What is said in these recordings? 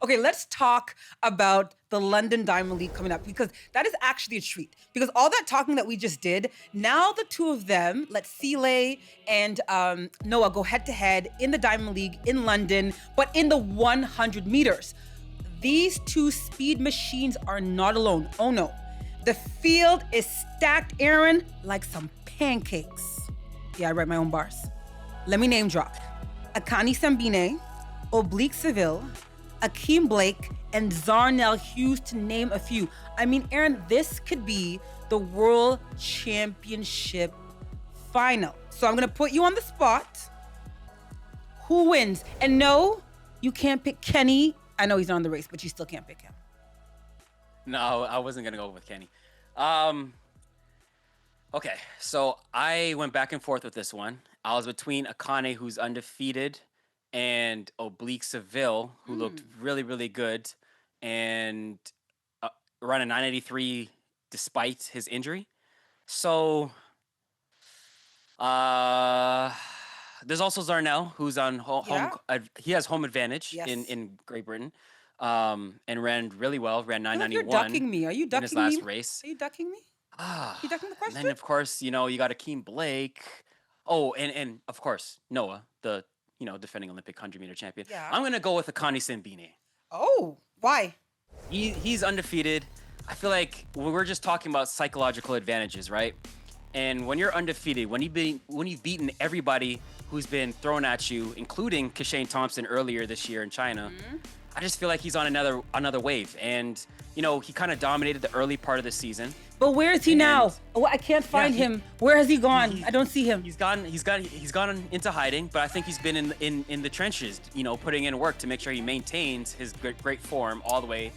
Okay, let's talk about the London Diamond League coming up because that is actually a treat. Because all that talking that we just did, now the two of them, let Sile and Noah go head to head in the Diamond League in London, but in the 100 meters. These two speed machines are not alone. Oh no. The field is stacked, Aaron, like some pancakes. Yeah, I write my own bars. Let me name drop. Akani Sambine, Oblique Seville, Akeem Blake, and Zarnell Hughes, to name a few. I mean, Aaron, this could be the World Championship final. So I'm gonna put you on the spot. Who wins? And no, you can't pick Kenny. I know he's not on the race, but you still can't pick him. No, I wasn't gonna go with Kenny. Okay, so I went back and forth with this one. I was between Akane, who's undefeated, and Oblique Seville, who looked really, really good, and ran a 983 despite his injury. So, there's also Zarnell, who's on home. He has home advantage in Great Britain, and ran really well. Ran 991. You're ducking me. Are you ducking me? In his last race. Are you ducking me? You ducking the question? And then of course, you got Akeem Blake. Oh, and of course, Noah, the defending Olympic 100-meter champion. Yeah. I'm gonna go with Akani Simbine. Oh, why? He's undefeated. I feel like we're just talking about psychological advantages, right? And when you're undefeated, when you've beaten everybody who's been thrown at you, including Kashane Thompson earlier this year in China, I just feel like he's on another wave. And he kind of dominated the early part of the season. But where is he now? Oh, I can't find him. Where has he gone? I don't see him. He's gone into hiding, but I think he's been in the trenches, putting in work to make sure he maintains his great form all the way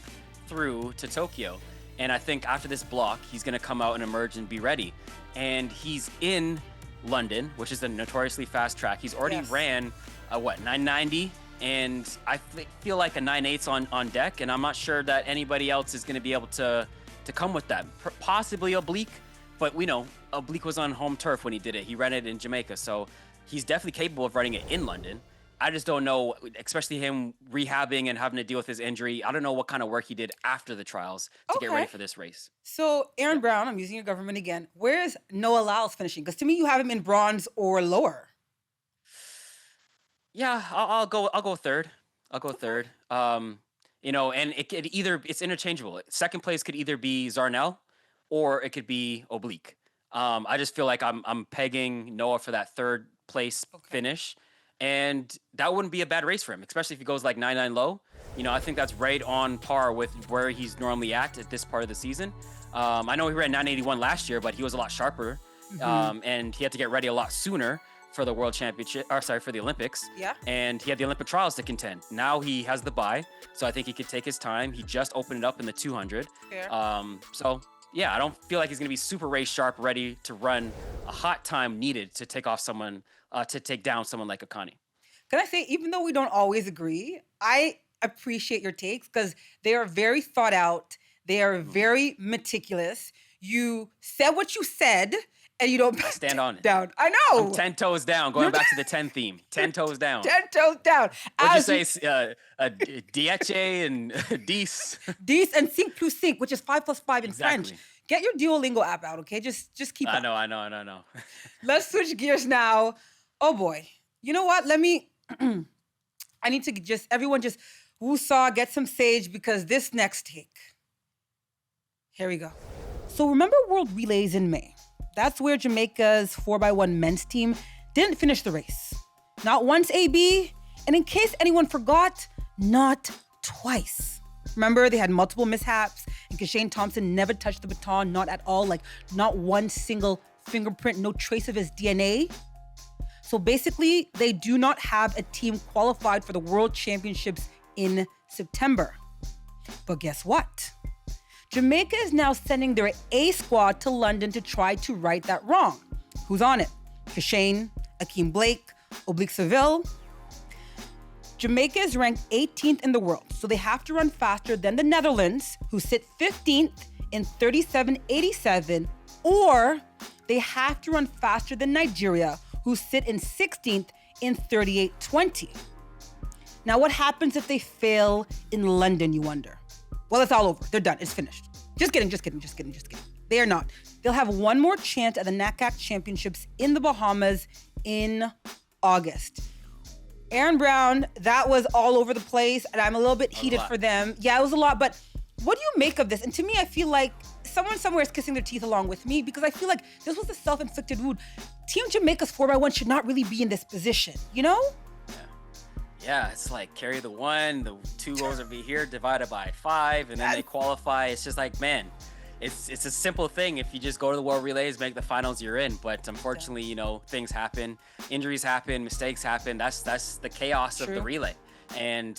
through to Tokyo. And I think after this block, he's going to come out and emerge and be ready. And he's in London, which is a notoriously fast track. He's already ran 990, and I feel like a 9.8's on deck, and I'm not sure that anybody else is going to be able to come with that. Possibly Oblique, but we know Oblique was on home turf when he did it. He ran it in Jamaica, so he's definitely capable of running it in London. I just don't know, especially him rehabbing and having to deal with his injury. I don't know what kind of work he did after the trials to get ready for this race. So, Aaron Brown, I'm using your government again. Where is Noah Lyles finishing? Because to me, you have him in bronze or lower. Yeah, I'll go third. I'll go third. And it's interchangeable. Second place could either be Zarnell or it could be Oblique. I just feel like I'm pegging Noah for that third place finish. And that wouldn't be a bad race for him, especially if he goes like 9.9 low. I think that's right on par with where he's normally at this part of the season. I know he ran 981 last year, but he was a lot sharper. And he had to get ready a lot sooner for the World Championship, for the Olympics. Yeah. And he had the Olympic trials to contend. Now he has the bye, so I think he could take his time. He just opened it up in the 200. Fair. So yeah, I don't feel like he's gonna be super race sharp, ready to run a hot time needed to take off someone, to take down someone like Akani. Can I say, even though we don't always agree, I appreciate your takes because they are very thought out. They are very meticulous. You said what you said, and you don't stand on it. Down. I know. I'm 10 toes down, going back to the 10 theme. 10 toes down. 10 toes down. What'd you say? Diache and Dis. Dis and 5 plus 5, which is 5 plus 5 in French. Get your Duolingo app out, okay? Just keep up. I know. Let's switch gears now. Oh boy. You know what? I need to everyone just woosah, get some sage, because this next take. Here we go. So remember World Relays in May? That's where Jamaica's 4x1 men's team didn't finish the race. Not once, AB. And in case anyone forgot, not twice. Remember, they had multiple mishaps, and Kashane Thompson never touched the baton, not at all, like not one single fingerprint, no trace of his DNA. So basically, they do not have a team qualified for the World Championships in September. But guess what? Jamaica is now sending their A squad to London to try to right that wrong. Who's on it? Kashane, Akeem Blake, Oblique Seville. Jamaica is ranked 18th in the world, so they have to run faster than the Netherlands, who sit 15th in 37.87, or they have to run faster than Nigeria, who sit in 16th in 38.20. Now, what happens if they fail in London, you wonder? Well, it's all over. They're done. It's finished. Just kidding. They are not. They'll have one more chance at the NACAC Championships in the Bahamas in August. Aaron Brown, that was all over the place, and I'm a little bit heated for them. Yeah, it was a lot, but what do you make of this? And to me, I feel like someone somewhere is kissing their teeth along with me, because I feel like this was a self-inflicted wound. Team Jamaica's 4x1 should not really be in this position, you know? Yeah, it's like carry the 1, the 2 goals will be here divided by 5, and then they qualify. It's just like, man, it's a simple thing. If you just go to the World Relays, make the finals, you're in. But unfortunately, you know, things happen, injuries happen, mistakes happen. That's the chaos of the relay. And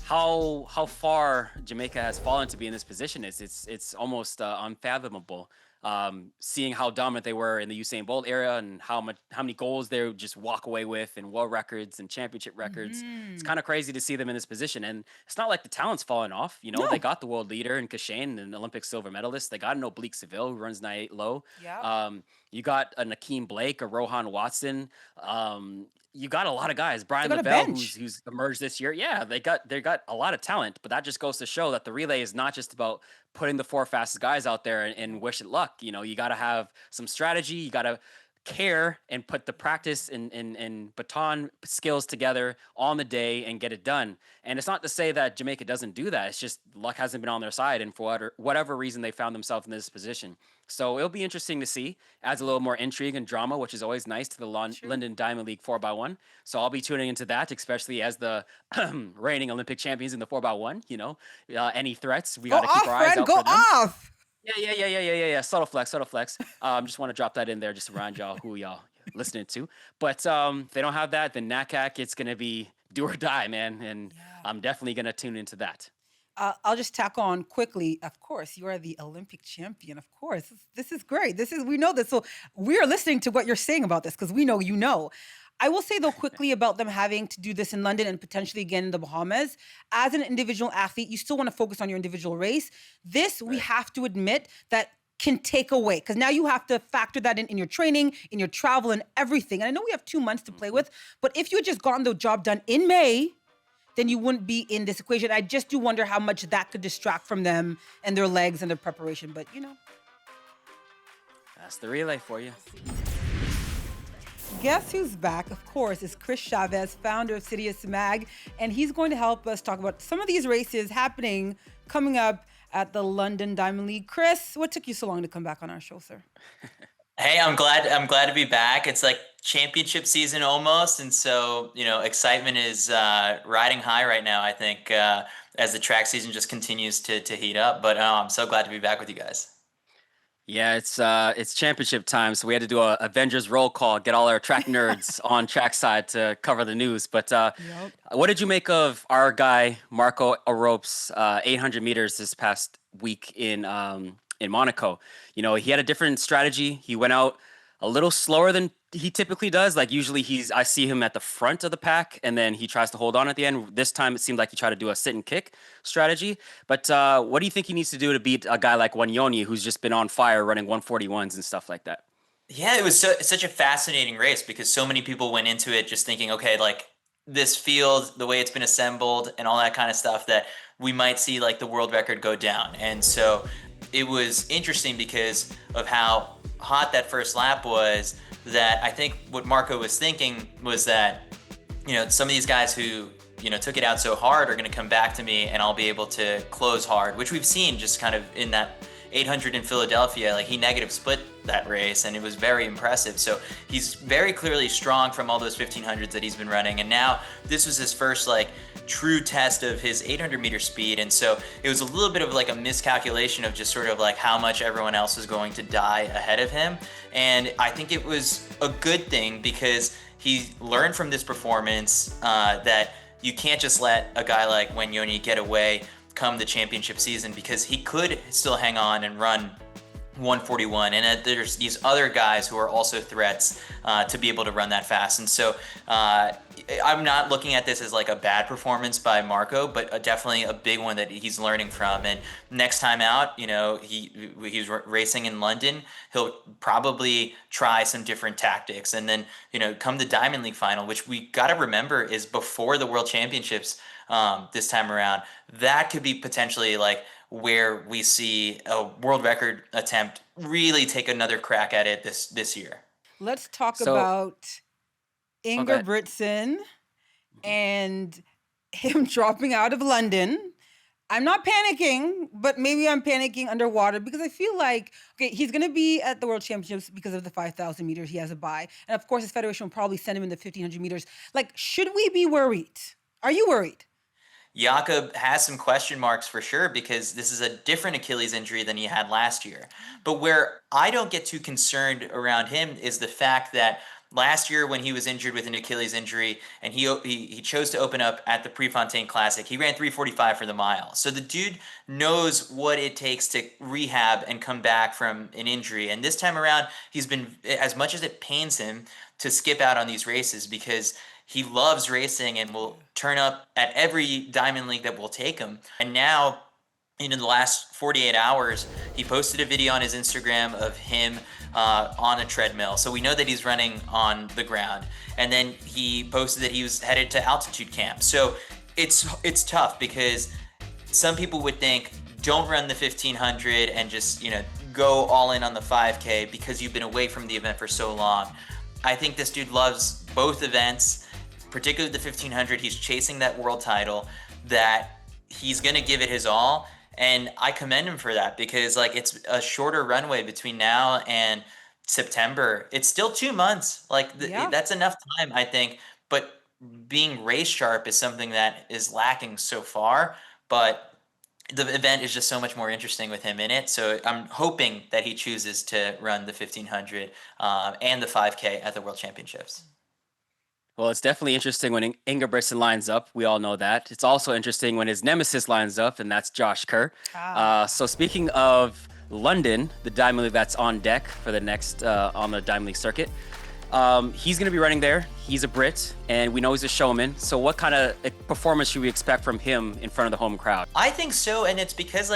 how far Jamaica has fallen to be in this position is it's almost unfathomable. Seeing how dominant they were in the Usain Bolt era and how many goals they would just walk away with and world records and championship records. It's kind of crazy to see them in this position. And it's not like the talent's fallen off. You know, they got the world leader in Kashane, an Olympic silver medalist. They got an Oblique Seville who runs 9.8 low. You got a Nakeem Blake, a Rohan Watson. You got a lot of guys. Brian Lavelle, who's emerged this year. Yeah, they got a lot of talent, but that just goes to show that the relay is not just about putting the 4 fastest guys out there and wish it luck. You know, you got to have some strategy. You got to care and put the practice and baton skills together on the day and get it done. And it's not to say that Jamaica doesn't do that. It's just luck hasn't been on their side, and for whatever reason they found themselves in this position. So it'll be interesting to see. Adds a little more intrigue and drama, which is always nice to the London Diamond League 4x1. So I'll be tuning into that, especially as the reigning Olympic champions in the 4x1. You know, any threats, we got to keep our eyes out for them. Off. Yeah. Subtle flex. Just want to drop that in there just to remind y'all who y'all listening to. But if they don't have that, then NACAC, it's going to be do or die, man. And I'm definitely going to tune into that. I'll just tack on quickly. Of course, you are the Olympic champion. Of course, this is great. We know this. So we are listening to what you're saying about this because we know you know. I will say, though, quickly about them having to do this in London and potentially again in the Bahamas. As an individual athlete, you still want to focus on your individual race. This, we have to admit, that can take away, because now you have to factor that in your training, in your travel, and everything. And I know we have 2 months to play with, but if you had just gotten the job done in May, then you wouldn't be in this equation. I just do wonder how much that could distract from them and their legs and their preparation. But, you know. That's the relay for you. Guess who's back, of course, is Chris Chavez, founder of Sirius Mag. And he's going to help us talk about some of these races happening coming up at the London Diamond League. Chris, what took you so long to come back on our show, sir? Hey, I'm glad to be back. It's like championship season almost, and so excitement is riding high right now. I think as the track season just continues to heat up. But I'm so glad to be back with you guys. Yeah, it's championship time, so we had to do a Avengers roll call, get all our track nerds on trackside to cover the news. But what did you make of our guy Marco Arop's 800 meters this past week in Monaco? You know, he had a different strategy. He went out a little slower than he typically does. Like usually I see him at the front of the pack and then he tries to hold on at the end. This time it seemed like he tried to do a sit and kick strategy. But what do you think he needs to do to beat a guy like Wanyoni, who's just been on fire running 141s and stuff like that? Yeah, it was such a fascinating race because so many people went into it just thinking, okay, like this field, the way it's been assembled and all that kind of stuff, that we might see like the world record go down. And so it was interesting because of how hot that first lap was, that I think what Marco was thinking was that, some of these guys who, took it out so hard are going to come back to me and I'll be able to close hard, which we've seen just kind of in that 800 in Philadelphia. Like he negative split that race and it was very impressive. So he's very clearly strong from all those 1500s that he's been running. And now this was his first like true test of his 800 meter speed. And so it was a little bit of like a miscalculation of just sort of like how much everyone else was going to die ahead of him. And I think it was a good thing because he learned from this performance that you can't just let a guy like Wanyoni get away come the championship season, because he could still hang on and run 141, and there's these other guys who are also threats to be able to run that fast. And so I'm not looking at this as like a bad performance by Marco, but definitely a big one that he's learning from. And next time out, he's racing in London, he'll probably try some different tactics. And then come the Diamond League final, which we got to remember is before the World Championships this time around. That could be potentially like where we see a world record attempt really take another crack at it this year. Let's talk So, about oh, go ahead. Ingebrigtsen and him dropping out of London. I'm not panicking, but maybe I'm panicking underwater because I feel like, okay, he's going to be at the World Championships because of the 5,000 meters. He has a bye. And of course, his federation will probably send him in the 1,500 meters. Like, should we be worried? Are you worried? Jakob has some question marks for sure because this is a different Achilles injury than he had last year. But where I don't get too concerned around him is the fact that last year when he was injured with an Achilles injury and he chose to open up at the Prefontaine Classic, he ran 3:45 for the mile. So the dude knows what it takes to rehab and come back from an injury. And this time around, he's been, as much as it pains him to skip out on these races because he loves racing and will turn up at every Diamond League that will take him. And now, in the last 48 hours, he posted a video on his Instagram of him on a treadmill. So we know that he's running on the ground. And then he posted that he was headed to altitude camp. So it's tough because some people would think, don't run the 1500 and just, go all in on the 5K because you've been away from the event for so long. I think this dude loves both events, particularly the 1500. He's chasing that world title, that he's going to give it his all. And I commend him for that because it's a shorter runway between now and September. It's still 2 months. That's enough time, I think. But being race sharp is something that is lacking so far. But the event is just so much more interesting with him in it. So I'm hoping that he chooses to run the 1500 and the 5K at the World Championships. Well, it's definitely interesting when Ingebrigtsen lines up. We all know that. It's also interesting when his nemesis lines up, and that's Josh Kerr. So speaking of London, the Diamond League that's on deck for the next on the Diamond League circuit, he's going to be running there. He's a Brit, and we know he's a showman. So what kind of performance should we expect from him in front of the home crowd? I think so, and it's because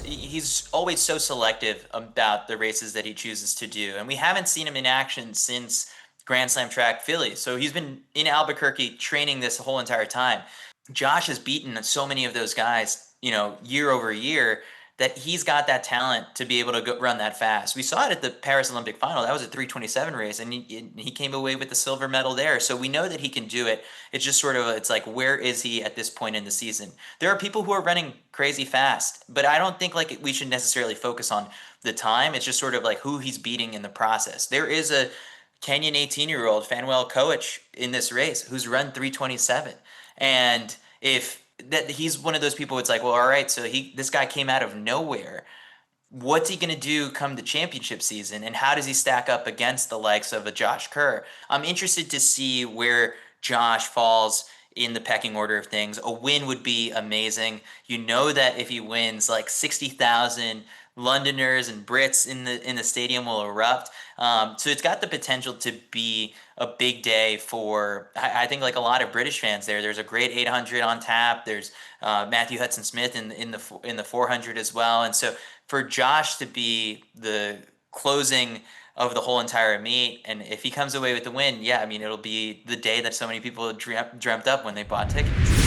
he's always so selective about the races that he chooses to do, and we haven't seen him in action since Grand Slam Track Philly. So he's been in Albuquerque training this whole entire time. Josh has beaten so many of those guys, year over year, that he's got that talent to be able to run that fast. We saw it at the Paris Olympic final. That was a 3:27 race, and he came away with the silver medal there. So we know that he can do it. It's just it's like, where is he at this point in the season? There are people who are running crazy fast, but I don't think we should necessarily focus on the time. It's just who he's beating in the process. There is a Kenyan 18-year-old, Fanuel Koech, in this race who's run 3:27. And he's one of those people, it's like, well, all right, so this guy came out of nowhere. What's he going to do come the championship season? And how does he stack up against the likes of a Josh Kerr? I'm interested to see where Josh falls in the pecking order of things. A win would be amazing. You know that if he wins, 60,000 Londoners and Brits in the stadium will erupt. So it's got the potential to be a big day for, I think, a lot of British fans there. There's a great 800 on tap. There's Matthew Hudson-Smith in the 400 as well. And so for Josh to be the closing of the whole entire meet, and if he comes away with the win, it'll be the day that so many people dreamt up when they bought tickets.